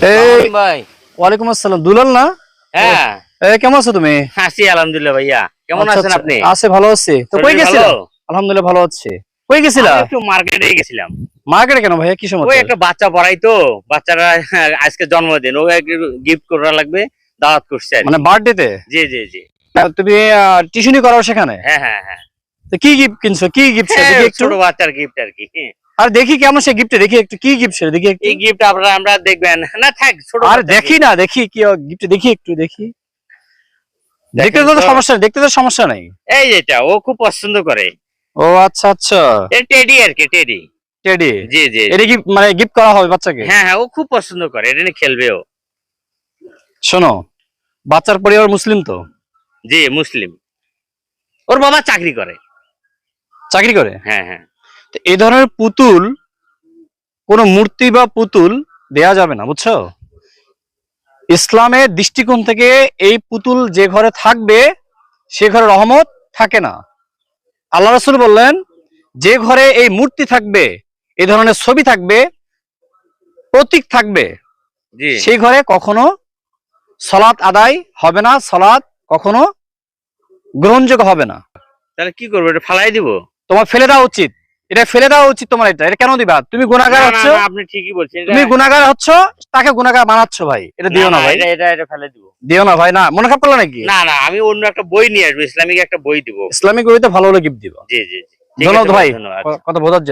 এই ভাই। ওয়ালাইকুম আসসালাম, দুলাল না? হ্যাঁ, কেমন আছো তুমি? আছি আলহামদুলিল্লাহ ভাইয়া। কেমন আচ্ছা, আছেন আচ্ছা, আপনি? আছে, ভালো আছি। তো কই শরীর গেছিলা? ভালো? আলহামদুলিল্লাহ ভালো আছি। কই গেছিলা? আমি একটু মার্কেটে গেছিলাম। মার্কেটে কেন ভাইয়া, কি ওই সমস্যা? একটা বাচ্চা পড়াই তো, বাচ্চারা আজকে জন্মদিন, ও একটু গিফট করা লাগবে, দাওয়াত করছে আর মানে কি। বার্থডেতে? জি জি জি। তুমি টিউশনি করাও সেখানে? হ্যাঁ হ্যাঁ হ্যাঁ। তো কি গিফট কিনছো, কি গিফট হ্যাঁ, দেখি একটু। ছোট বাচ্চার গিফট আর কি। আর দেখি কেমন সে গিফট, দেখি একটু কি গিফট সে দেখি একটু। এই গিফট আমরা দেখবেন না, থাক ছোট আর বাচ্চার দেখি gift। না, দেখি কি গিফট, দেখি একটু দেখি। দেখতে দেখেন তো তো। সমস্যা নেই, দেখতে তো সমস্যা নাই। এই যেটা ও খুব পছন্দ করে, ও আচ্ছা আচ্ছা, এই টেডি আর কি, টেডি। টেডি। জি জি। এটা কি মানে গিফট করা হবে বাচ্চাকে? হ্যাঁ হ্যাঁ, ও খুব পছন্দ করে, এটা নিয়ে খেলবে ও। শোনো, বাচ্চার পরিবার মুসলিম তো? জি মুসলিম। ওর বাবা চাকরি করে। চাকরি করে? হ্যাঁ হ্যাঁ। তো এই ধরনের পুতুল, কোনো মূর্তি বা পুতুল দেয়া যাবে না, বুঝছো? ইসলামের দৃষ্টিকোণ থেকে এই পুতুল যে ঘরে থাকবে সে ঘরে রহমত থাকে না। আল্লাহ রাসূল বললেন, যে ঘরে এই মূর্তি থাকবে, এই ধরনের ছবি থাকবে, প্রতীক থাকবে, জি। সেই ঘরে কখনো সালাত আদায় হবে না, সালাত কখনো গ্রহণযোগ্য হবে না। তাহলে কি করবো, এটা ফালাই দিব? তোমার ফেলে দেওয়া উচিত, এটা ফেলে দেওয়া উচিত তোমার। এটা কেন দিবা? তুমি গুনাহগার না না হচ্ছ, না, আপনি ঠিকই বলছেন। তুমি গুনাহগার হচ্ছ, তাকে গুনাহগার বানাচ্ছ ভাই। এটা দিও না ভাই, এটা ফেলে দিব। দিও না ভাই। না মনে খারাপ করলো নাকি? না না, আমি অন্য একটা বই নিয়ে আসবো, ইসলামিক একটা বই দিব। ইসলামিক বইতে ভালো হলে গিফট দিবা। জি জি জি। ঠিক আছে ধন্যবাদ ভাই, ধন্যবাদ। কথা বোঝার জন্য।